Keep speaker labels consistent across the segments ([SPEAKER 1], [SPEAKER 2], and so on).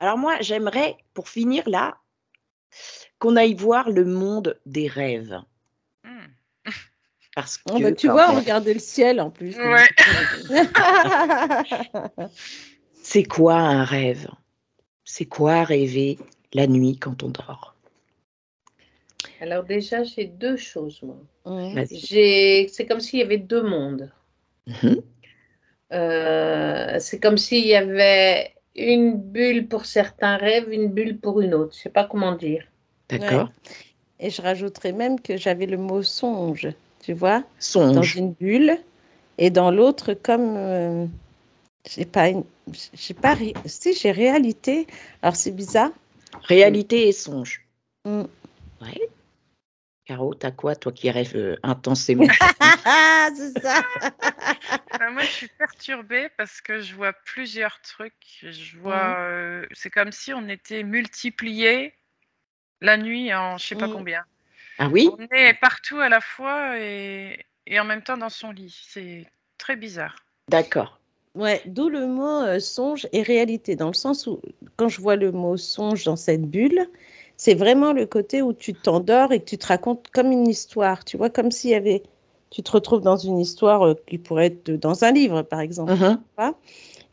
[SPEAKER 1] Alors moi, j'aimerais, pour finir là, qu'on aille voir le monde des rêves.
[SPEAKER 2] Mmh.
[SPEAKER 1] Parce
[SPEAKER 3] Oh, bah,
[SPEAKER 1] que
[SPEAKER 3] tu
[SPEAKER 1] quand
[SPEAKER 3] vois,
[SPEAKER 1] même,
[SPEAKER 3] regarder le ciel en plus.
[SPEAKER 2] Ouais.
[SPEAKER 1] c'est quoi un rêve? C'est quoi rêver la nuit quand on dort?
[SPEAKER 4] Alors déjà, j'ai 2 choses, moi.
[SPEAKER 3] Mmh.
[SPEAKER 1] Vas-y.
[SPEAKER 4] C'est comme s'il y avait 2 mondes.
[SPEAKER 1] Mhm.
[SPEAKER 4] C'est comme s'il y avait une bulle pour certains rêves, une bulle pour une autre. Je sais pas comment dire.
[SPEAKER 1] D'accord.
[SPEAKER 3] Et je rajouterais même que j'avais le mot songe, tu vois, dans
[SPEAKER 1] Songe.
[SPEAKER 3] une bulle, et dans l'autre, comme j'ai pas, si j'ai réalité. Alors c'est bizarre.
[SPEAKER 1] Réalité et songe.
[SPEAKER 3] Mm.
[SPEAKER 1] Ouais. Caro, t'as quoi, toi qui rêves intensément?
[SPEAKER 3] Ah, c'est ça.
[SPEAKER 2] Moi, je suis perturbée parce que je vois plusieurs trucs. Je vois, c'est comme si on était multipliés la nuit en je sais pas combien.
[SPEAKER 1] Ah oui?
[SPEAKER 2] On est partout à la fois et en même temps dans son lit. C'est très bizarre.
[SPEAKER 1] D'accord.
[SPEAKER 3] Ouais, d'où le mot songe et réalité, dans le sens où quand je vois le mot songe dans cette bulle, c'est vraiment le côté où tu t'endors et que tu te racontes comme une histoire, tu vois, comme s'il y avait, tu te retrouves dans une histoire qui pourrait être dans un livre, par exemple.
[SPEAKER 1] Mhm.
[SPEAKER 3] Tu vois.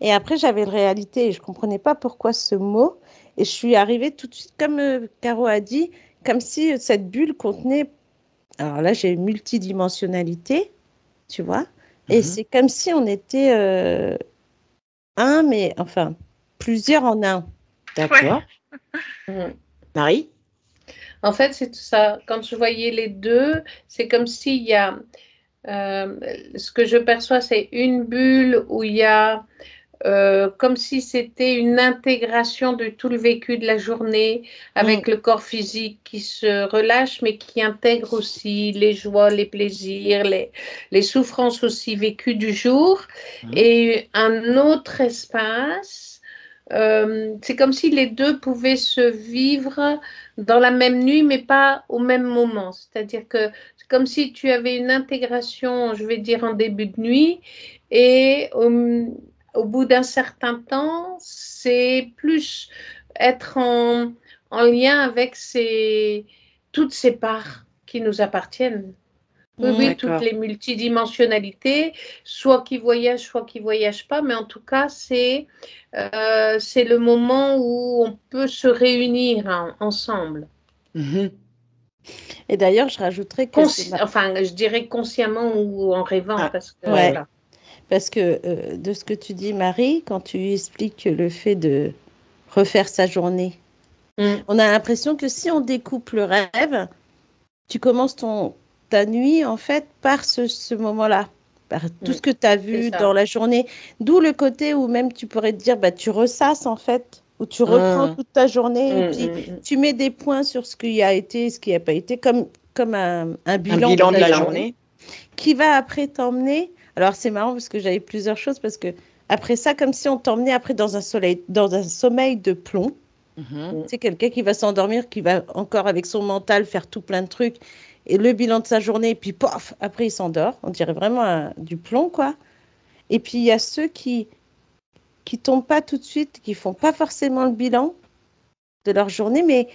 [SPEAKER 3] Et après, j'avais la réalité et je ne comprenais pas pourquoi ce mot. Et je suis arrivée tout de suite, comme Caro a dit, comme si cette bulle contenait, alors là, j'ai multidimensionnalité, tu vois. Et
[SPEAKER 1] Mhm.
[SPEAKER 3] c'est comme si on était un, mais enfin, plusieurs en un.
[SPEAKER 1] D'accord. Marie?
[SPEAKER 4] En fait, c'est tout ça. Quand je voyais les deux, c'est comme s'il y a... ce que je perçois, c'est une bulle où il y a comme si c'était une intégration de tout le vécu de la journée avec le corps physique qui se relâche, mais qui intègre aussi les joies, les plaisirs, les souffrances aussi vécues du jour. Et un autre espace, c'est comme si les deux pouvaient se vivre dans la même nuit, mais pas au même moment. C'est-à-dire que c'est comme si tu avais une intégration, je vais dire, en début de nuit, et au bout d'un certain temps, c'est plus être en lien avec toutes ces parts qui nous appartiennent. Oui, toutes les multidimensionnalités, soit qui voyagent pas, mais en tout cas, c'est le moment où on peut se réunir ensemble.
[SPEAKER 1] Mhm.
[SPEAKER 3] Et d'ailleurs, je rajouterais que
[SPEAKER 4] Enfin, je dirais consciemment ou en rêvant, parce que voilà.
[SPEAKER 3] Parce que de ce que tu dis, Marie, quand tu expliques le fait de refaire sa journée, on a l'impression que si on découpe le rêve, tu commences ta nuit, en fait, par ce moment-là, par tout ce que tu as vu dans la journée. D'où le côté où même tu pourrais te dire, bah, tu ressasses, en fait, où tu reprends toute ta journée et puis tu mets des points sur ce qui a été, ce qui n'a pas été, comme un bilan
[SPEAKER 1] de la journée.
[SPEAKER 3] Qui va après t'emmener. Alors, c'est marrant parce que j'avais plusieurs choses, parce que après ça, comme si on t'emmenait après dans un sommeil de plomb. C'est quelqu'un qui va s'endormir, qui va encore avec son mental faire tout plein de trucs, et le bilan de sa journée, et puis pof, après il s'endort. On dirait vraiment du plomb, quoi. Et puis il y a ceux qui tombent pas tout de suite, qui font pas forcément le bilan de leur journée, mais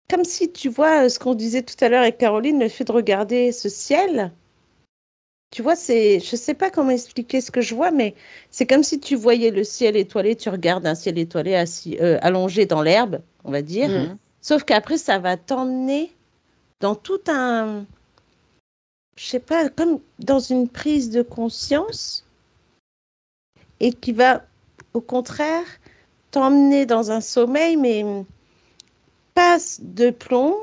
[SPEAKER 3] comme si tu vois ce qu'on disait tout à l'heure avec Caroline, le fait de regarder ce ciel. Tu vois, je sais pas comment expliquer ce que je vois, mais c'est comme si tu voyais le ciel étoilé, tu regardes un ciel étoilé allongé dans l'herbe, on va dire. Sauf qu'après, ça va t'emmener dans tout je sais pas, comme dans une prise de conscience, et qui va, au contraire, t'emmener dans un sommeil, mais pas de plomb,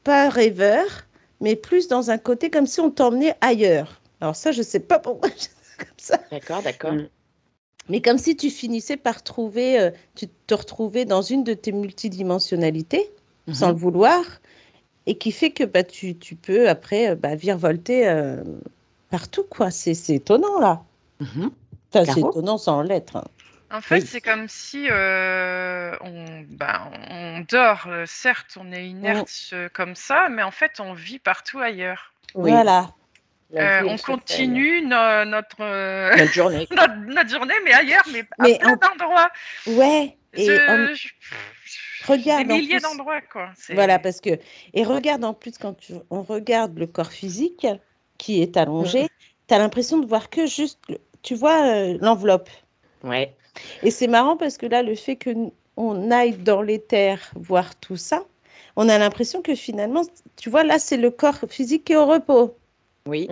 [SPEAKER 3] pas rêveur, mais plus dans un côté comme si on t'emmenait ailleurs. Alors ça, je sais pas pourquoi c'est comme ça.
[SPEAKER 1] D'accord.
[SPEAKER 3] Mais comme si tu finissais par tu te retrouvais dans une de tes multidimensionnalités, sans le vouloir, et qui fait que bah, tu peux après virevolter partout, quoi. C'est étonnant, là. Enfin, c'est étonnant sans l'être. Hein.
[SPEAKER 2] En fait, c'est comme si on dort, certes, on est inerte comme ça, mais en fait, on vit partout ailleurs.
[SPEAKER 3] Voilà.
[SPEAKER 2] On continue notre
[SPEAKER 1] journée.
[SPEAKER 2] notre journée, mais ailleurs, mais à plein d'endroits.
[SPEAKER 3] Ouais. Regarde
[SPEAKER 2] des
[SPEAKER 3] en
[SPEAKER 2] milliers
[SPEAKER 3] plus.
[SPEAKER 2] d'endroits, quoi.
[SPEAKER 3] Voilà, parce que... Et regarde en plus, quand on regarde le corps physique qui est allongé, tu as l'impression de voir que juste, tu vois, l'enveloppe.
[SPEAKER 1] Ouais.
[SPEAKER 3] Et c'est marrant parce que là, le fait qu'on aille dans l'éther voir tout ça, on a l'impression que finalement, tu vois, là, c'est le corps physique qui est au repos.
[SPEAKER 1] Oui.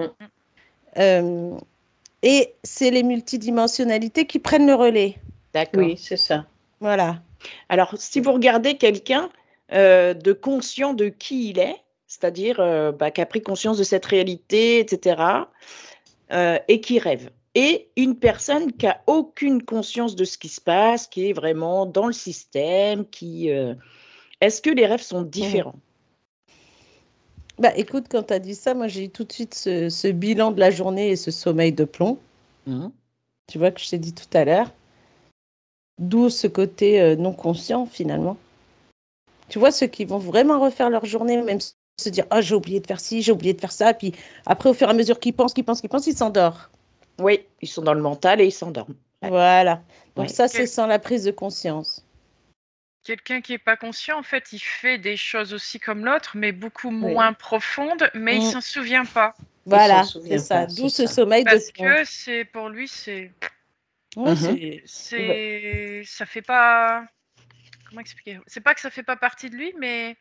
[SPEAKER 3] Et c'est les multidimensionnalités qui prennent le relais.
[SPEAKER 1] D'accord.
[SPEAKER 4] Oui, c'est ça.
[SPEAKER 3] Voilà.
[SPEAKER 1] Alors, si vous regardez quelqu'un de conscient de qui il est, c'est-à-dire qui a pris conscience de cette réalité, etc., et qui rêve, et une personne qui a aucune conscience de ce qui se passe, qui est vraiment dans le système, est-ce que les rêves sont différents?
[SPEAKER 3] Bah, écoute, quand tu as dit ça, moi, j'ai eu tout de suite ce bilan de la journée et ce sommeil de plomb. Tu vois, que je t'ai dit tout à l'heure. D'où ce côté non conscient, finalement. Tu vois, ceux qui vont vraiment refaire leur journée, même se dire « Ah, j'ai oublié de faire ci, j'ai oublié de faire ça », puis après, au fur et à mesure qu'ils pensent, ils s'endorment.
[SPEAKER 1] Oui, ils sont dans le mental et ils s'endorment. Ouais.
[SPEAKER 3] Voilà. Donc
[SPEAKER 1] Ouais.
[SPEAKER 3] ça, c'est sans la prise de conscience.
[SPEAKER 2] Quelqu'un qui n'est pas conscient, en fait, il fait des choses aussi comme l'autre, mais beaucoup moins profondes, mais il s'en souvient pas.
[SPEAKER 3] Voilà, c'est ça. D'où ce sommeil de
[SPEAKER 2] Parce
[SPEAKER 3] plomb.
[SPEAKER 2] que pour lui, c'est...
[SPEAKER 3] Ouais,
[SPEAKER 2] Ça fait pas... Comment expliquer? C'est pas que ça fait pas partie de lui, mais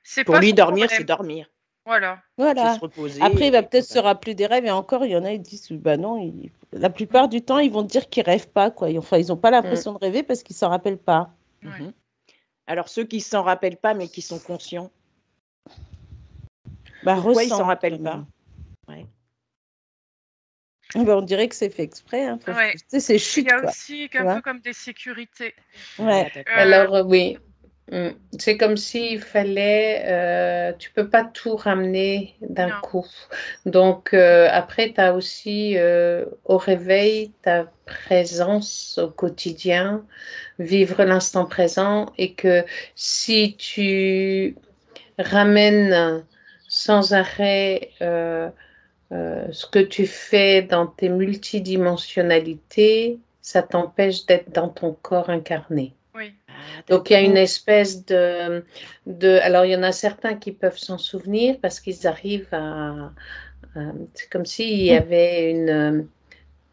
[SPEAKER 2] c'est
[SPEAKER 1] Pour
[SPEAKER 2] pas
[SPEAKER 1] lui,
[SPEAKER 2] son
[SPEAKER 1] dormir,
[SPEAKER 2] problème.
[SPEAKER 1] c'est dormir.
[SPEAKER 2] Voilà.
[SPEAKER 3] Voilà.
[SPEAKER 1] C'est se reposer.
[SPEAKER 3] Après, il va peut-être se rappeler des rêves, et encore, il y en a, ils disent, bah non, la plupart du temps, ils vont dire qu'ils rêvent pas, quoi. Enfin, ils n'ont pas l'impression de rêver parce qu'ils s'en rappellent pas.
[SPEAKER 2] Ouais.
[SPEAKER 1] Alors, ceux qui s'en rappellent pas, mais qui sont conscients,
[SPEAKER 3] Pourquoi
[SPEAKER 1] ils s'en rappellent pas? Ouais.
[SPEAKER 3] On dirait que c'est fait exprès. Hein. Tu sais, c'est chute,
[SPEAKER 2] il y a
[SPEAKER 3] quoi.
[SPEAKER 2] aussi un peu comme des sécurités.
[SPEAKER 3] Ouais.
[SPEAKER 4] Alors, oui. C'est comme s'il fallait, tu peux pas tout ramener d'un coup. Donc, après, tu as aussi au réveil ta présence au quotidien, vivre l'instant présent, et que si tu ramènes sans arrêt ce que tu fais dans tes multidimensionnalités, ça t'empêche d'être dans ton corps incarné.
[SPEAKER 2] Oui.
[SPEAKER 4] Donc, il y a une espèce alors, il y en a certains qui peuvent s'en souvenir parce qu'ils arrivent c'est comme s'il y avait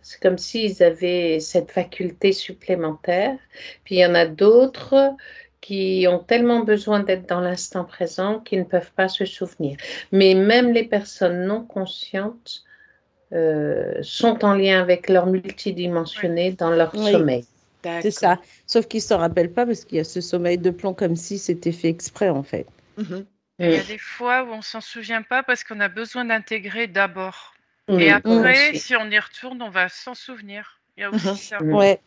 [SPEAKER 4] c'est comme s'ils avaient cette faculté supplémentaire. Puis, il y en a d'autres qui ont tellement besoin d'être dans l'instant présent qu'ils ne peuvent pas se souvenir. Mais même les personnes non conscientes sont en lien avec leur multidimensionné dans leur sommeil.
[SPEAKER 3] C'est ça. Sauf qu'ils ne s'en rappellent pas parce qu'il y a ce sommeil de plomb comme si c'était fait exprès, en fait.
[SPEAKER 2] Il y a des fois où on ne s'en souvient pas parce qu'on a besoin d'intégrer d'abord. Et après, si on y retourne, on va s'en souvenir. Il y a aussi ça.
[SPEAKER 3] Ouais.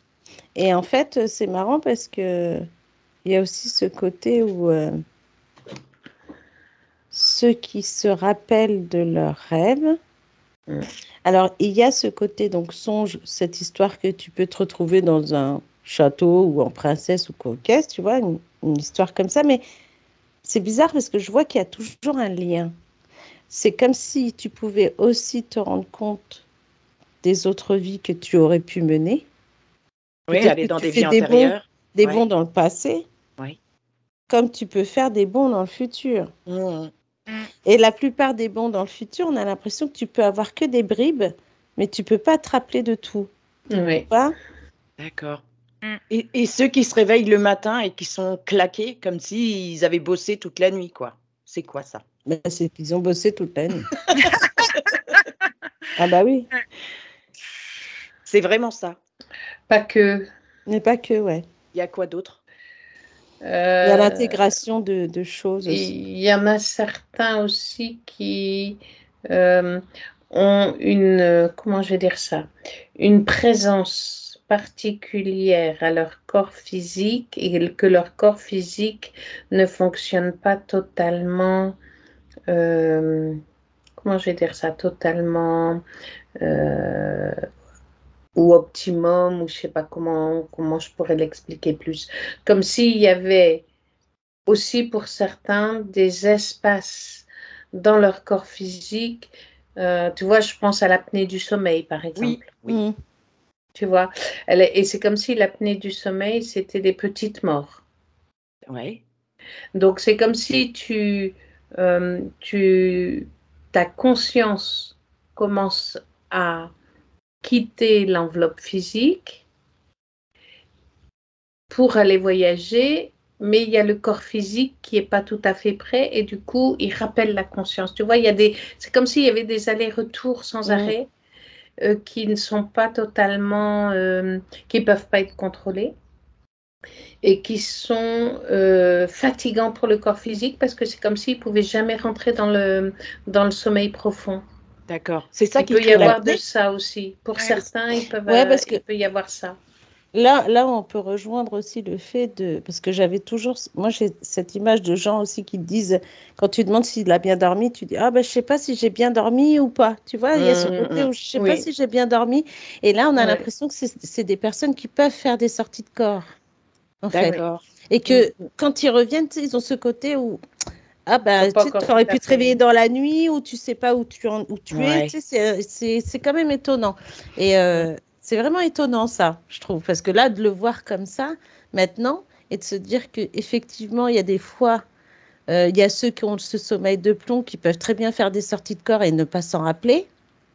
[SPEAKER 3] Et en fait, c'est marrant parce que il y a aussi ce côté où ceux qui se rappellent de leurs rêves. Alors, il y a ce côté, donc, songe, cette histoire que tu peux te retrouver dans un château ou en princesse ou coquette, tu vois, une histoire comme ça. Mais c'est bizarre parce que je vois qu'il y a toujours un lien. C'est comme si tu pouvais aussi te rendre compte des autres vies que tu aurais pu mener.
[SPEAKER 1] Oui, aller dans des vies antérieures.
[SPEAKER 3] Des bons dans le passé.
[SPEAKER 1] Oui.
[SPEAKER 3] Comme tu peux faire des bons dans le futur. Et la plupart des bons dans le futur, on a l'impression que tu peux avoir que des bribes, mais tu peux pas te rappeler de tout.
[SPEAKER 4] Oui.
[SPEAKER 1] D'accord. Et ceux qui se réveillent le matin et qui sont claqués comme s'ils avaient bossé toute la nuit, quoi. C'est quoi ça?
[SPEAKER 3] C'est qu'ils ont bossé toute la nuit. Ah bah oui.
[SPEAKER 1] C'est vraiment ça.
[SPEAKER 4] Pas que.
[SPEAKER 3] Mais pas que, ouais.
[SPEAKER 1] Il y a quoi d'autre?
[SPEAKER 3] Il y a l'intégration de choses aussi.
[SPEAKER 4] Il y en a certains aussi qui ont comment je vais dire ça, une présence particulière à leur corps physique et que leur corps physique ne fonctionne pas totalement, comment je vais dire ça, totalement ou optimum, ou je sais pas comment je pourrais l'expliquer plus. Comme s'il y avait aussi pour certains des espaces dans leur corps physique. Tu vois, je pense à l'apnée du sommeil, par exemple.
[SPEAKER 1] Oui.
[SPEAKER 4] tu vois. Et c'est comme si l'apnée du sommeil, c'était des petites morts.
[SPEAKER 1] Ouais.
[SPEAKER 4] Donc, c'est comme si ta conscience commence à quitter l'enveloppe physique pour aller voyager, mais il y a le corps physique qui n'est pas tout à fait prêt et du coup, il rappelle la conscience. Tu vois, c'est comme s'il y avait des allers-retours sans arrêt qui ne sont pas totalement, qui ne peuvent pas être contrôlés et qui sont fatigants pour le corps physique parce que c'est comme s'il ne pouvait jamais rentrer dans le sommeil profond.
[SPEAKER 1] D'accord. C'est ça qui
[SPEAKER 4] peut y
[SPEAKER 1] crée
[SPEAKER 4] avoir de
[SPEAKER 1] l'apnée.
[SPEAKER 4] ça aussi. Pour certains, il peut y avoir ça.
[SPEAKER 3] Là, on peut rejoindre aussi le fait de... Parce que moi, j'ai cette image de gens aussi qui disent, quand tu demandes s'il a bien dormi, tu dis, ah ben, je sais pas si j'ai bien dormi ou pas. Tu vois, il y a ce côté où je sais pas si j'ai bien dormi. Et là, on a l'impression que c'est des personnes qui peuvent faire des sorties de corps, en fait.
[SPEAKER 1] D'accord.
[SPEAKER 3] Et que quand ils reviennent, ils ont ce côté où... Ah ben, tu aurais pu te réveiller dans la nuit ou tu sais pas où tu es. Tu sais, c'est quand même étonnant. Et c'est vraiment étonnant ça, je trouve. Parce que là, de le voir comme ça, maintenant, et de se dire qu'effectivement, il y a des fois, il y a ceux qui ont ce sommeil de plomb qui peuvent très bien faire des sorties de corps et ne pas s'en rappeler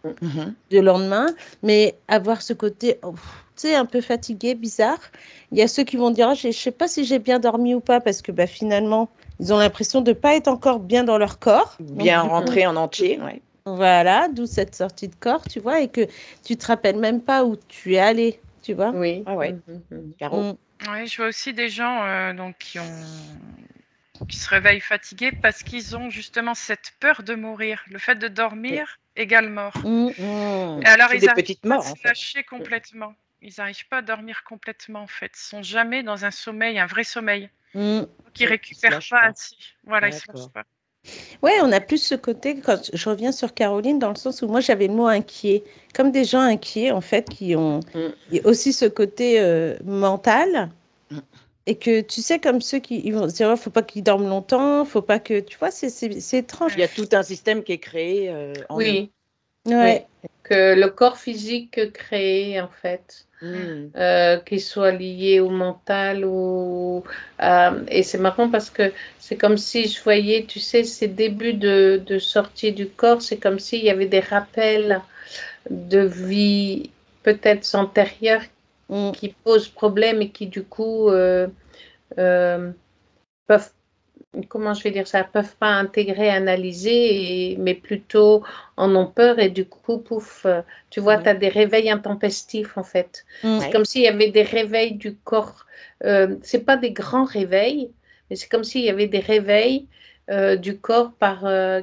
[SPEAKER 3] le lendemain. Mais avoir ce côté, tu sais, un peu fatigué, bizarre. Il y a ceux qui vont dire, je sais pas si j'ai bien dormi ou pas, parce que bah, finalement, ils ont l'impression de ne pas être encore bien dans leur corps.
[SPEAKER 1] Bien rentré en entier, ouais.
[SPEAKER 3] Voilà, d'où cette sortie de corps, tu vois, et que tu te rappelles même pas où tu es allé, tu vois.
[SPEAKER 4] Oui.
[SPEAKER 1] Ah ouais. Caro.
[SPEAKER 2] Oui, je vois aussi des gens donc, qui se réveillent fatigués parce qu'ils ont justement cette peur de mourir. Le fait de dormir égale mort. Et alors, ils n'arrivent pas à se lâcher complètement. Ils n'arrivent pas à dormir complètement, en fait. Ils ne sont jamais dans un sommeil, un vrai sommeil. Donc, ils ne récupèrent pas assez. Voilà, ils ne se lâchent pas.
[SPEAKER 3] Oui, on a plus ce côté, quand je reviens sur Caroline, dans le sens où moi j'avais le mot inquiet, comme des gens inquiets en fait, qui ont aussi ce côté mental, et que tu sais, comme ceux qui ils vont se dire, faut pas qu'ils dorment longtemps, faut pas que, tu vois, c'est étrange.
[SPEAKER 1] Il y a tout un système qui est créé en
[SPEAKER 4] oui.
[SPEAKER 3] Ouais.
[SPEAKER 4] Oui, que le corps physique créé en fait, qu'il soit lié au mental et c'est marrant parce que c'est comme si je voyais, tu sais, ces débuts de sortie du corps, c'est comme s'il y avait des rappels de vie peut-être antérieures qui posent problème et qui du coup peuvent, comment je vais dire ça, peuvent pas intégrer, analyser, mais plutôt en ont peur et du coup, pouf, tu vois, tu as des réveils intempestifs en fait. C'est comme s'il y avait des réveils du corps. C'est pas des grands réveils, mais c'est comme s'il y avait des réveils du corps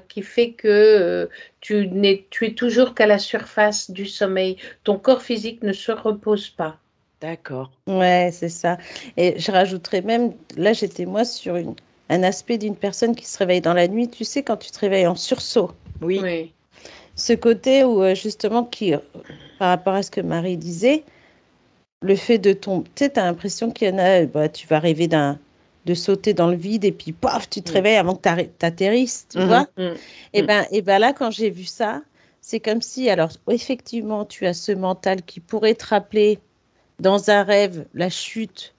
[SPEAKER 4] qui fait que tu es toujours qu'à la surface du sommeil. Ton corps physique ne se repose pas.
[SPEAKER 1] D'accord.
[SPEAKER 3] Ouais, c'est ça. Et je rajouterais même, là j'étais moi sur un aspect d'une personne qui se réveille dans la nuit, tu sais, quand tu te réveilles en sursaut.
[SPEAKER 1] Oui.
[SPEAKER 3] Ce côté où, justement, par rapport à ce que Marie disait, le fait de tomber, tu sais, tu as l'impression qu'il y en a, bah, tu vas rêver de sauter dans le vide et puis, paf, tu te réveilles avant que tu atterrisses, tu vois. Et ben là, quand j'ai vu ça, c'est comme si, alors, effectivement, tu as ce mental qui pourrait te rappeler dans un rêve la chute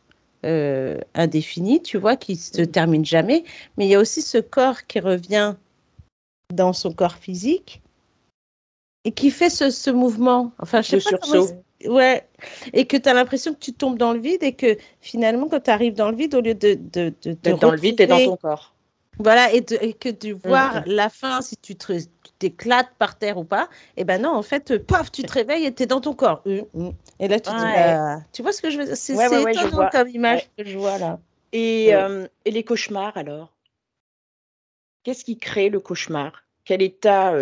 [SPEAKER 3] indéfinie, tu vois, qui se termine jamais. Mais il y a aussi ce corps qui revient dans son corps physique et qui fait ce mouvement. Enfin, je sais pas comment ouais. Et que tu as l'impression que tu tombes dans le vide et que finalement, quand tu arrives dans le vide, au lieu d'être
[SPEAKER 1] dans le vide, tu es dans ton corps.
[SPEAKER 3] Voilà, et que tu vois la fin, si tu t'éclates par terre ou pas, et ben non, en fait, paf, tu te réveilles et tu es dans ton corps. Et là, tu dis, tu vois ce que je veux dire? C'est étonnant comme image que je vois là.
[SPEAKER 1] Et les cauchemars alors? Qu'est-ce qui crée le cauchemar? Quel état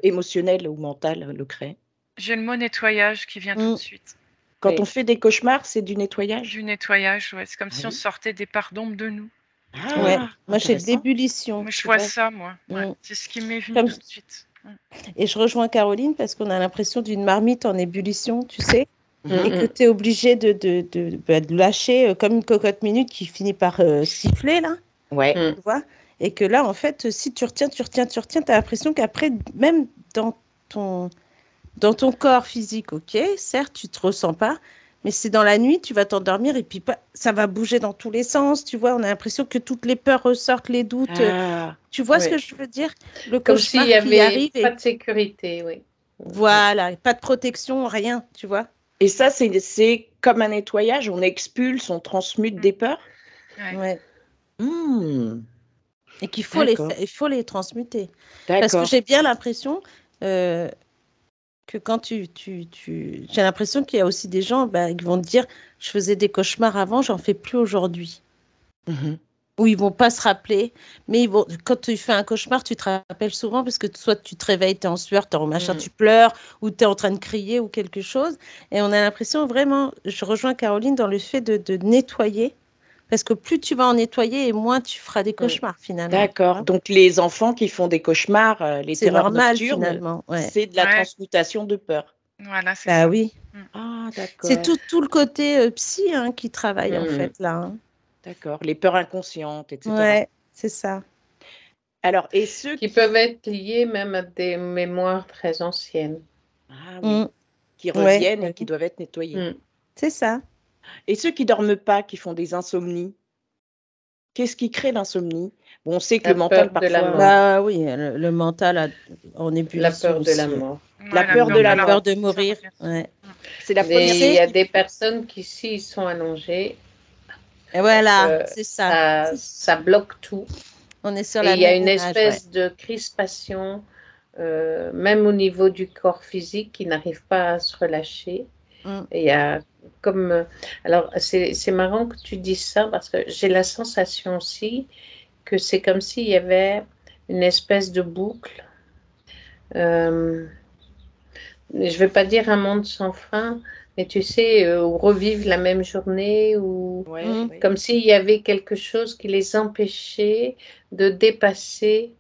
[SPEAKER 1] émotionnel ou mental le crée?
[SPEAKER 2] J'ai le mot nettoyage qui vient tout de suite.
[SPEAKER 1] Quand on fait des cauchemars, c'est du nettoyage?
[SPEAKER 2] Du nettoyage, ouais. C'est comme si on sortait des parts d'ombre de nous.
[SPEAKER 3] Ouais. Moi, j'ai l'ébullition.
[SPEAKER 2] Moi, je vois ça, moi. Ouais. C'est ce qui m'est venu tout de suite.
[SPEAKER 3] Et je rejoins Caroline parce qu'on a l'impression d'une marmite en ébullition, tu sais, et que tu es obligé de lâcher comme une cocotte minute qui finit par siffler, là.
[SPEAKER 1] Ouais.
[SPEAKER 3] Tu vois? Et que là, en fait, si tu retiens, tu as l'impression qu'après, même dans dans ton corps physique, ok, certes, tu ne te ressens pas, mais c'est dans la nuit, tu vas t'endormir et puis ça va bouger dans tous les sens, tu vois, on a l'impression que toutes les peurs ressortent, les doutes. Tu vois ce que je veux dire?
[SPEAKER 4] Le cauchemar qui arrive. Pas de sécurité, oui.
[SPEAKER 3] Voilà, pas de protection, rien, tu vois.
[SPEAKER 1] Et ça, c'est comme un nettoyage, on expulse, on transmute des peurs.
[SPEAKER 3] Ouais. Et qu'il faut les transmuter. Parce que j'ai bien l'impression que quand j'ai l'impression qu'il y a aussi des gens qui vont te dire, je faisais des cauchemars avant, j'en fais plus aujourd'hui. Ou ils vont pas se rappeler, mais quand tu fais un cauchemar, tu te rappelles souvent parce que soit tu te réveilles, tu es en sueur, tu es en machin, tu pleures, ou tu es en train de crier ou quelque chose. Et on a l'impression vraiment, je rejoins Caroline dans le fait de nettoyer, parce que plus tu vas en nettoyer et moins tu feras des cauchemars finalement.
[SPEAKER 1] D'accord. Donc les enfants qui font des cauchemars, les terreurs nocturnes,
[SPEAKER 3] finalement.
[SPEAKER 1] C'est de la transmutation de peur.
[SPEAKER 2] Voilà, c'est ça.
[SPEAKER 3] Oui.
[SPEAKER 1] Ah, d'accord.
[SPEAKER 3] C'est tout le côté psy qui travaille en fait là.
[SPEAKER 1] D'accord. Les peurs inconscientes, etc.
[SPEAKER 3] Ouais, c'est ça.
[SPEAKER 1] Alors, et ceux
[SPEAKER 4] qui peuvent être liés même à des mémoires très anciennes.
[SPEAKER 1] Ah oui. Qui reviennent et qui doivent être nettoyés.
[SPEAKER 3] C'est ça.
[SPEAKER 1] Et ceux qui dorment pas, qui font des insomnies, qu'est-ce qui crée l'insomnie? Bon, on sait que le mental parfois.
[SPEAKER 3] Oui, le mental en ébullition.
[SPEAKER 4] La peur de la mort.
[SPEAKER 1] La peur de la mort.
[SPEAKER 3] La peur de mourir. Ouais.
[SPEAKER 1] C'est la première.
[SPEAKER 4] Il y a des personnes qui, s'ils sont allongés,
[SPEAKER 3] et voilà, c'est ça.
[SPEAKER 4] Ça bloque tout.
[SPEAKER 3] On est sur
[SPEAKER 4] et il y a une espèce de crispation, même au niveau du corps physique, qui n'arrive pas à se relâcher. Et il y a comme... Alors, c'est marrant que tu dises ça, parce que j'ai la sensation aussi que c'est comme s'il y avait une espèce de boucle. Je ne vais pas dire un monde sans fin, mais tu sais, ou revivre la même journée, ou comme s'il y avait quelque chose qui les empêchait de dépasser.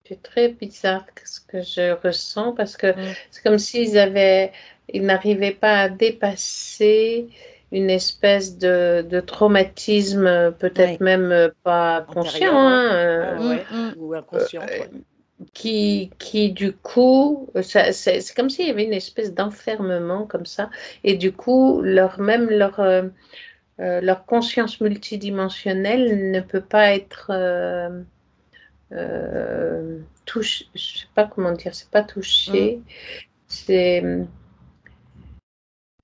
[SPEAKER 4] C'est très bizarre ce que je ressens, parce que c'est comme s'ils n'arrivaient pas à dépasser une espèce de traumatisme, peut-être même pas conscient,
[SPEAKER 1] ou inconscient.
[SPEAKER 4] Qui du coup, c'est comme s'il y avait une espèce d'enfermement comme ça, et du coup, leur conscience multidimensionnelle ne peut pas être touchée, je sais pas comment dire, c'est pas touché, c'est...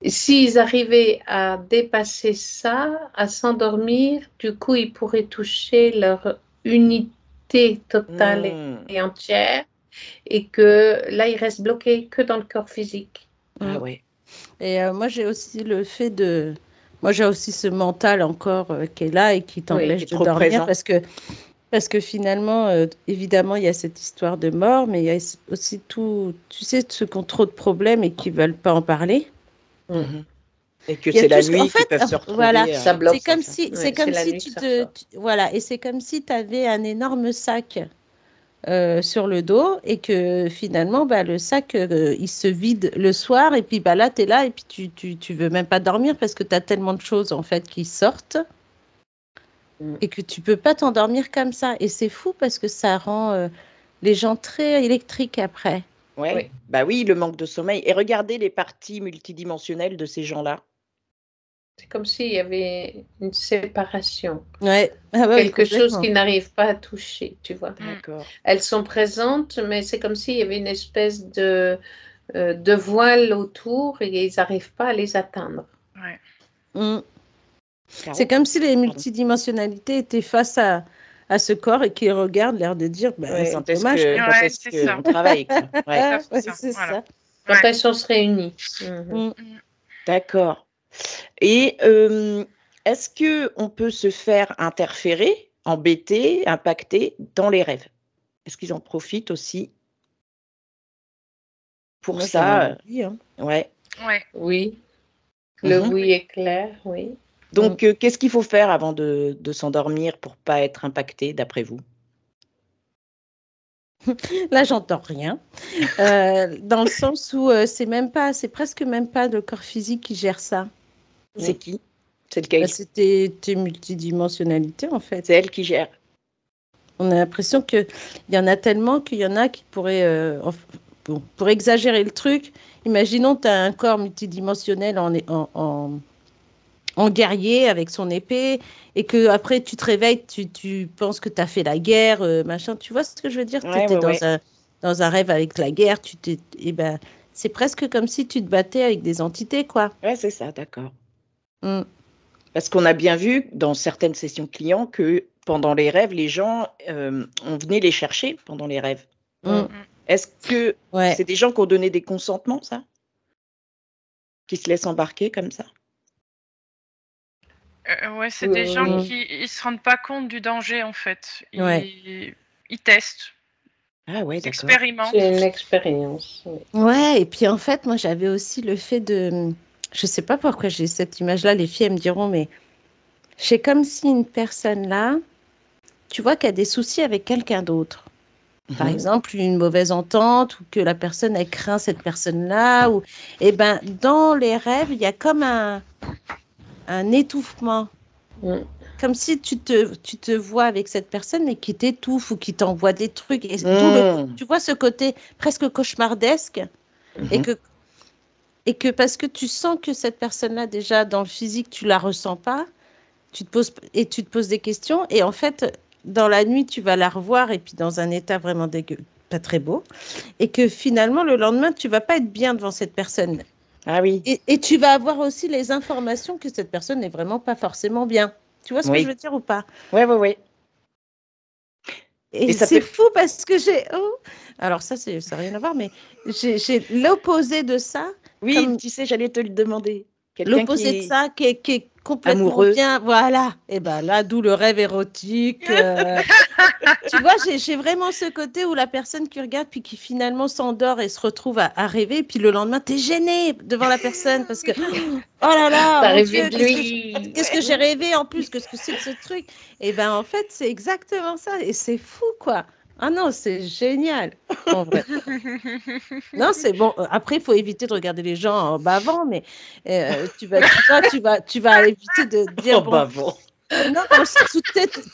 [SPEAKER 4] S'ils arrivaient à dépasser ça, à s'endormir, du coup, ils pourraient toucher leur unité totale et entière, et que là, ils restent bloqués que dans le corps physique.
[SPEAKER 1] Ah ouais.
[SPEAKER 3] Et moi, j'ai aussi le fait de... Moi, j'ai aussi ce mental encore qui est là et qui t'empêche de dormir parce que finalement, évidemment, il y a cette histoire de mort, mais il y a aussi tout... Tu sais, ceux qui ont trop de problèmes et qui ne veulent pas en parler.
[SPEAKER 1] Et que c'est la nuit qu'ils peuvent se retrouver.
[SPEAKER 3] Voilà,
[SPEAKER 4] ça bloque.
[SPEAKER 3] C'est comme si comme si tu avais un énorme sac sur le dos et que finalement, le sac, il se vide le soir et puis là, tu es là et puis tu veux même pas dormir parce que tu as tellement de choses en fait qui sortent et que tu peux pas t'endormir comme ça. Et c'est fou parce que ça rend les gens très électriques après.
[SPEAKER 1] Oui. Bah oui, le manque de sommeil. Et regardez les parties multidimensionnelles de ces gens-là.
[SPEAKER 4] C'est comme s'il y avait une séparation.
[SPEAKER 3] Quelque
[SPEAKER 4] chose qu'ils n'arrivent pas à toucher, tu vois.
[SPEAKER 1] D'accord.
[SPEAKER 4] Elles sont présentes, mais c'est comme s'il y avait une espèce de voile autour et ils n'arrivent pas à les atteindre.
[SPEAKER 3] C'est comme si les multidimensionnalités étaient face à ce corps et qui regardent, l'air de dire c'est dommage.
[SPEAKER 1] C'est ça. On travaille.
[SPEAKER 3] C'est ça.
[SPEAKER 4] Quand elles sont réunies.
[SPEAKER 1] D'accord. Et est-ce qu'on peut se faire interférer, embêter, impacter dans les rêves? Est-ce qu'ils en profitent aussi pour ça?
[SPEAKER 4] Oui. Le oui est clair, oui.
[SPEAKER 1] Donc, qu'est-ce qu'il faut faire avant de s'endormir pour ne pas être impacté, d'après vous?
[SPEAKER 3] Là, j'entends rien. Dans le sens où c'est presque même pas le corps physique qui gère ça.
[SPEAKER 1] C'est qui? C'est lequel?
[SPEAKER 3] C'est tes multidimensionnalités, en fait.
[SPEAKER 1] C'est elle qui gère.
[SPEAKER 3] On a l'impression qu'il y en a tellement qu'il y en a qui pourraient bon, pour exagérer le truc, imaginons que tu as un corps multidimensionnel en guerrier avec son épée et que après tu te réveilles, tu penses que tu as fait la guerre, machin. Tu vois ce que je veux dire? Tu étais dans un rêve avec la guerre. Et ben, c'est presque comme si tu te battais avec des entités, quoi.
[SPEAKER 1] Ouais, c'est ça, d'accord. Parce qu'on a bien vu dans certaines sessions clients que pendant les rêves, les gens, on venait les chercher pendant les rêves. Est-ce que c'est des gens qui ont donné des consentements, ça? Qui se laissent embarquer comme ça?
[SPEAKER 2] Ouais, c'est des gens qui ne se rendent pas compte du danger, en fait. Ils testent.
[SPEAKER 1] Ah ouais,
[SPEAKER 2] ils expérimentent.
[SPEAKER 4] C'est une expérience.
[SPEAKER 3] Ouais, et puis en fait, moi, j'avais aussi le fait de... Je ne sais pas pourquoi j'ai cette image-là. Les filles, elles me diront, mais c'est comme si une personne là, tu vois qu'elle a des soucis avec quelqu'un d'autre. Par exemple, une mauvaise entente ou que la personne, elle craint cette personne-là. Eh ben, dans les rêves, il y a comme un étouffement. Comme si tu te vois avec cette personne et qui t'étouffe ou qui t'envoie des trucs. Et tu vois ce côté presque cauchemardesque. Et que parce que tu sens que cette personne-là, déjà, dans le physique, tu la ressens pas, tu te poses des questions. Et en fait, dans la nuit, tu vas la revoir et puis dans un état vraiment dégueu, pas très beau. Et que finalement, le lendemain, tu vas pas être bien devant cette personne.
[SPEAKER 1] Ah oui.
[SPEAKER 3] Et tu vas avoir aussi les informations que cette personne n'est vraiment pas forcément bien. Tu vois ce que je veux dire ou pas?
[SPEAKER 1] Oui.
[SPEAKER 3] Et c'est fou parce que j'ai... alors ça n'a rien à voir, mais j'ai l'opposé de ça.
[SPEAKER 1] Oui, tu sais, j'allais te le demander.
[SPEAKER 3] L'opposé de ça, qui est complètement amoureux. Bien. Voilà. Et bien là, d'où le rêve érotique. Tu vois, j'ai vraiment ce côté où la personne qui regarde puis qui finalement s'endort et se retrouve à rêver. Puis le lendemain, tu es gêné devant la personne parce que, oh là là, mon Dieu, qu'est-ce que j'ai rêvé en plus? Qu'est-ce que c'est que ce truc? Et bien en fait, c'est exactement ça. Et c'est fou, quoi. Ah non, c'est génial, en vrai. Non, c'est bon. Après, il faut éviter de regarder les gens en bavant, mais tu vas éviter de dire...
[SPEAKER 1] En bavant.
[SPEAKER 3] Non,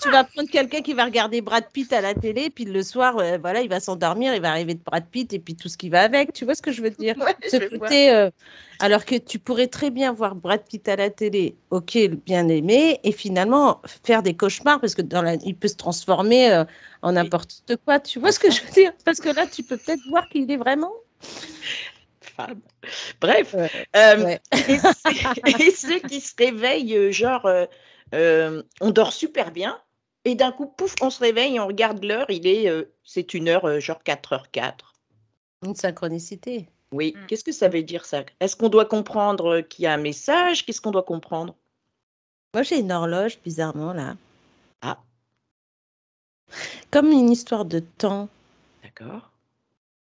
[SPEAKER 3] tu vas prendre quelqu'un qui va regarder Brad Pitt à la télé, puis le soir, voilà, il va s'endormir, il va arriver de Brad Pitt et puis tout ce qui va avec. Tu vois ce que je veux dire? Ce côté, alors que tu pourrais très bien voir Brad Pitt à la télé, ok, bien aimé, et finalement faire des cauchemars parce que il peut se transformer en n'importe quoi. Tu vois ce que je veux dire? Parce que là, tu peux peut-être voir qu'il est vraiment.
[SPEAKER 1] Bref, et ceux qui se réveillent, genre, on dort super bien, et d'un coup, pouf, on se réveille et on regarde l'heure, c'est une heure, genre 4h04.
[SPEAKER 3] Une synchronicité.
[SPEAKER 1] Oui, qu'est-ce que ça veut dire ça? Est-ce qu'on doit comprendre qu'il y a un message? Qu'est-ce qu'on doit comprendre?
[SPEAKER 3] Moi, j'ai une horloge, bizarrement, là.
[SPEAKER 1] Ah.
[SPEAKER 3] Comme une histoire de temps.
[SPEAKER 1] D'accord.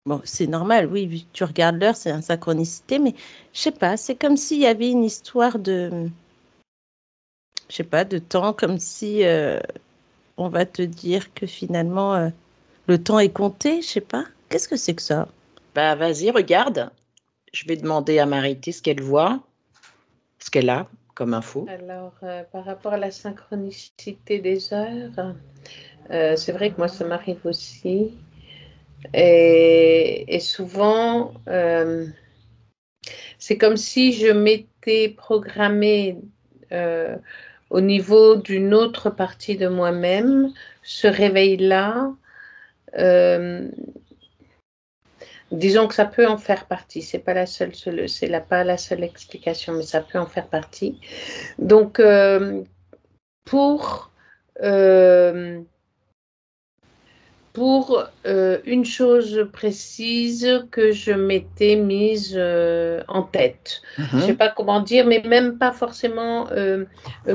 [SPEAKER 3] Bon, c'est normal, oui, vu que tu regardes l'heure, c'est une synchronicité, mais je sais pas, c'est comme s'il y avait une histoire de, je sais pas, de temps, comme si on va te dire que finalement le temps est compté, je sais pas. Qu'est-ce que c'est que ça?
[SPEAKER 1] Bah, vas-y, regarde. Je vais demander à Marité ce qu'elle voit, ce qu'elle a comme info.
[SPEAKER 4] Alors, par rapport à la synchronicité des heures, c'est vrai que moi, ça m'arrive aussi. Et souvent, c'est comme si je m'étais programmée au niveau d'une autre partie de moi-même, ce réveil-là. Disons que ça peut en faire partie. C'est pas la seule explication, mais ça peut en faire partie. Donc, pour une chose précise que je m'étais mise en tête. Je ne sais pas comment dire, mais même pas forcément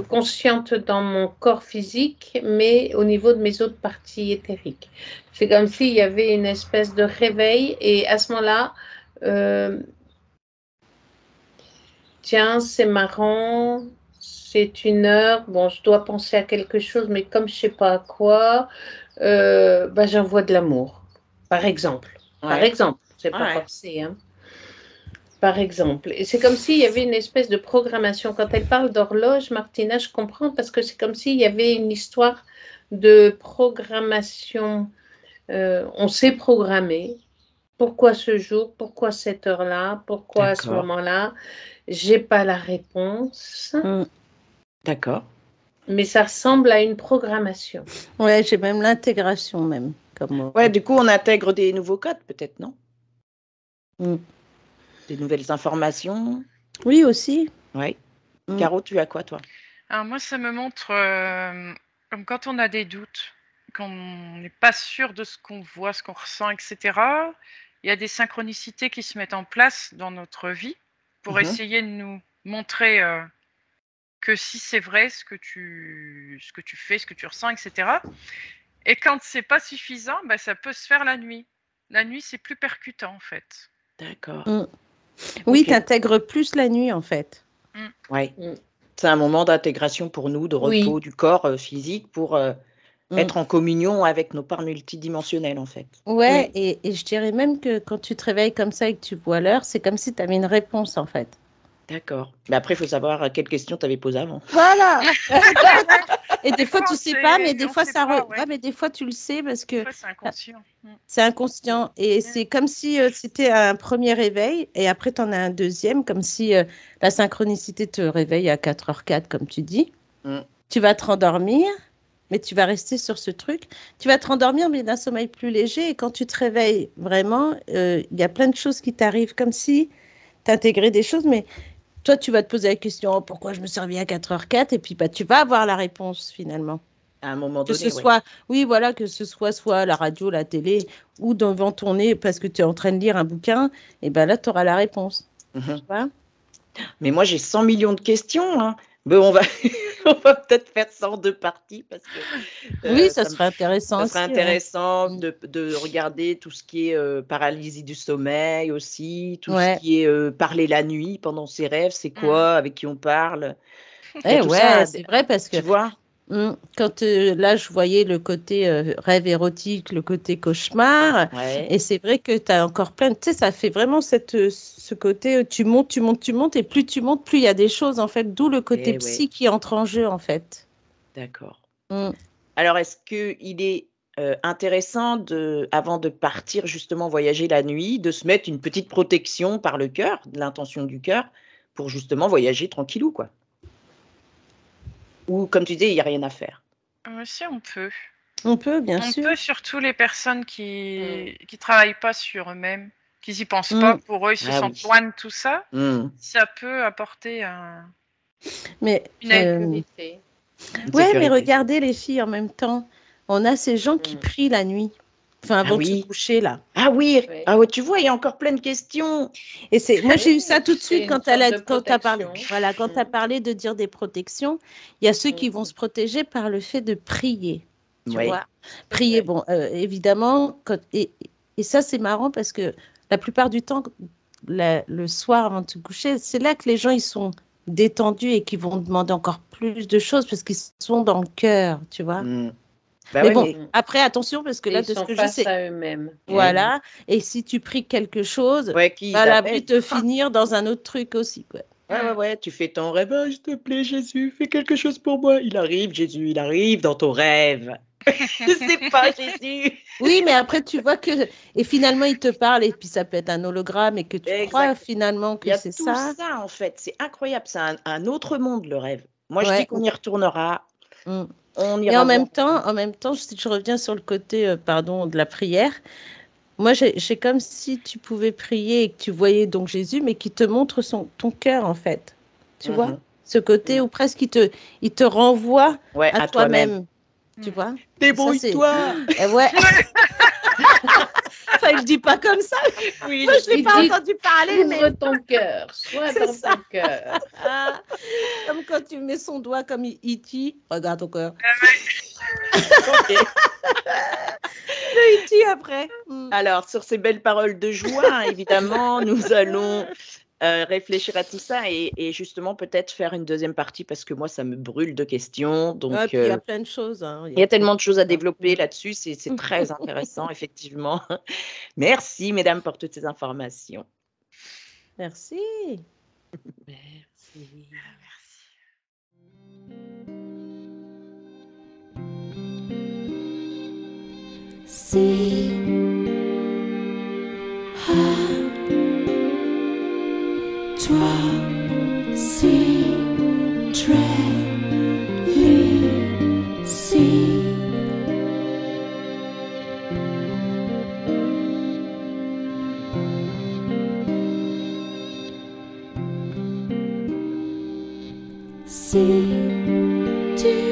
[SPEAKER 4] consciente dans mon corps physique, mais au niveau de mes autres parties éthériques. C'est comme s'il y avait une espèce de réveil et à ce moment-là, tiens, c'est marrant, c'est une heure, bon, je dois penser à quelque chose, mais comme je ne sais pas à quoi, j'envoie de l'amour, par exemple. Ouais. Par exemple, c'est pas forcé, hein. Par exemple. Et c'est comme s'il y avait une espèce de programmation. Quand elle parle d'horloge, Martina, je comprends, parce que c'est comme s'il y avait une histoire de programmation. On s'est programmé pourquoi ce jour, pourquoi cette heure-là, pourquoi à ce moment-là. J'ai pas la réponse.
[SPEAKER 1] D'accord.
[SPEAKER 4] Mais ça ressemble à une programmation.
[SPEAKER 3] Ouais, j'ai même l'intégration même.
[SPEAKER 1] Ouais, du coup, on intègre des nouveaux codes, peut-être, non? Des nouvelles informations.
[SPEAKER 3] Oui, aussi.
[SPEAKER 1] Oui. Caro, tu as quoi, toi?
[SPEAKER 2] Alors moi, ça me montre comme quand on a des doutes, qu'on n'est pas sûr de ce qu'on voit, ce qu'on ressent, etc. Il y a des synchronicités qui se mettent en place dans notre vie pour essayer de nous montrer que si c'est vrai ce que tu fais, ce que tu ressens, etc. Et quand c'est pas suffisant, bah, ça peut se faire la nuit. La nuit, c'est plus percutant en fait.
[SPEAKER 1] D'accord.
[SPEAKER 3] Oui, tu intègres plus la nuit en fait.
[SPEAKER 1] Oui. C'est un moment d'intégration pour nous, de repos du corps physique pour être en communion avec nos parts multidimensionnelles en fait.
[SPEAKER 3] Ouais, et je dirais même que quand tu te réveilles comme ça et que tu vois l'heure, c'est comme si tu avais une réponse en fait.
[SPEAKER 1] D'accord. Mais après, il faut savoir quelle question tu avais posée avant.
[SPEAKER 3] Voilà. Et des fois, tu ne sais pas, mais des fois, mais des fois, tu le sais parce que
[SPEAKER 2] c'est inconscient.
[SPEAKER 3] C'est inconscient. Et c'est comme si c'était un premier réveil et après, tu en as un deuxième, comme si la synchronicité te réveille à 4h04, comme tu dis. Tu vas te rendormir, mais tu vas rester sur ce truc. Tu vas te rendormir, mais d'un sommeil plus léger. Et quand tu te réveilles, vraiment, il y a plein de choses qui t'arrivent, comme si tu intégrais des choses, mais toi, tu vas te poser la question, pourquoi je me suis réveillée à 4h04? Et puis, bah, tu vas avoir la réponse, finalement.
[SPEAKER 1] À un moment donné,
[SPEAKER 3] que ce soit, oui, voilà, que ce soit la radio, la télé ou devant ton nez parce que tu es en train de lire un bouquin, et ben là, tu auras la réponse. Tu vois?
[SPEAKER 1] Mais moi, j'ai 100 millions de questions. Hein. Bon, on va peut-être faire ça en 2 parties parce que
[SPEAKER 3] oui, ça serait intéressant.
[SPEAKER 1] Ça serait intéressant de regarder tout ce qui est paralysie du sommeil aussi, tout ce qui est parler la nuit pendant ses rêves, c'est quoi, avec qui on parle.
[SPEAKER 3] Ouais, c'est vrai parce que
[SPEAKER 1] tu vois.
[SPEAKER 3] Quand là, je voyais le côté rêve érotique, le côté cauchemar, et c'est vrai que tu as encore plein, tu sais, ça fait vraiment ce côté, tu montes, tu montes, tu montes, et plus tu montes, plus il y a des choses, en fait, d'où le côté psy qui entre en jeu, en fait.
[SPEAKER 1] D'accord. Alors, est-ce qu'il est intéressant, avant de partir justement voyager la nuit, de se mettre une petite protection par le cœur, l'intention du cœur, pour justement voyager tranquillou, quoi? Ou comme tu dis, il n'y a rien à faire?
[SPEAKER 2] Si, on peut.
[SPEAKER 3] On peut, bien sûr.
[SPEAKER 2] On peut, surtout les personnes qui travaillent pas sur eux-mêmes, qui n'y pensent pas. Pour eux, ils se sentent loin de tout ça. Ça peut apporter une
[SPEAKER 4] sécurité.
[SPEAKER 3] Ouais, mais regardez les filles en même temps. On a ces gens qui prient la nuit. Enfin, avant de se coucher, là.
[SPEAKER 1] Ah oui, ah ouais, tu vois, il y a encore plein de questions.
[SPEAKER 3] Et moi, j'ai eu ça tout de suite quand tu as parlé. Voilà, quand tu as parlé de dire des protections, il y a ceux qui vont se protéger par le fait de prier. Tu vois? Prier, bon, évidemment, et ça, c'est marrant parce que la plupart du temps, le soir avant de se coucher, c'est là que les gens, ils sont détendus et qui vont demander encore plus de choses parce qu'ils sont dans le cœur, tu vois?
[SPEAKER 1] Bah
[SPEAKER 3] mais bon, après, attention, parce que là, de ce que je sais,
[SPEAKER 4] à eux-mêmes.
[SPEAKER 3] Voilà. Et si tu pries quelque chose, elle a pu te finir dans un autre truc aussi, quoi.
[SPEAKER 1] Ouais, tu fais ton rêve, s'il te plaît, Jésus, fais quelque chose pour moi. Il arrive, Jésus, il arrive dans ton rêve. Je sais pas, Jésus.
[SPEAKER 3] Oui, mais après, tu vois que. Et finalement, il te parle, et puis ça peut être un hologramme, et que tu crois finalement que c'est ça.
[SPEAKER 1] Il y a tout ça, en fait. C'est incroyable. C'est un autre monde, le rêve. Moi, je dis qu'on y retournera. On ira
[SPEAKER 3] et en même temps, si je reviens sur le côté, de la prière, moi, j'ai comme si tu pouvais prier et que tu voyais donc Jésus, mais qui te montre ton cœur, en fait. Tu vois? Ce côté où presque il te renvoie à toi-même. Tu vois?
[SPEAKER 1] Débrouille-toi!
[SPEAKER 3] Ouais. Enfin, il ne dit pas comme ça.
[SPEAKER 4] Oui,
[SPEAKER 3] moi, je ne l'ai pas entendu parler.
[SPEAKER 4] Ouvre ton cœur. Sois dans ton cœur.
[SPEAKER 3] Comme quand tu mets son doigt comme E.T. Regarde ton cœur.
[SPEAKER 1] Ok.
[SPEAKER 3] Le E.T. après.
[SPEAKER 1] Alors, sur ces belles paroles de joie, évidemment, nous allons réfléchir à tout ça et justement peut-être faire une deuxième partie parce que moi, ça me brûle de questions. Donc,
[SPEAKER 3] puis il y a plein de choses. Hein.
[SPEAKER 1] Il y a tellement de choses à développer là-dessus. C'est très intéressant, effectivement. Merci, mesdames, pour toutes ces informations.
[SPEAKER 3] Merci.
[SPEAKER 1] Merci.
[SPEAKER 5] See toi, si très ici. Si tu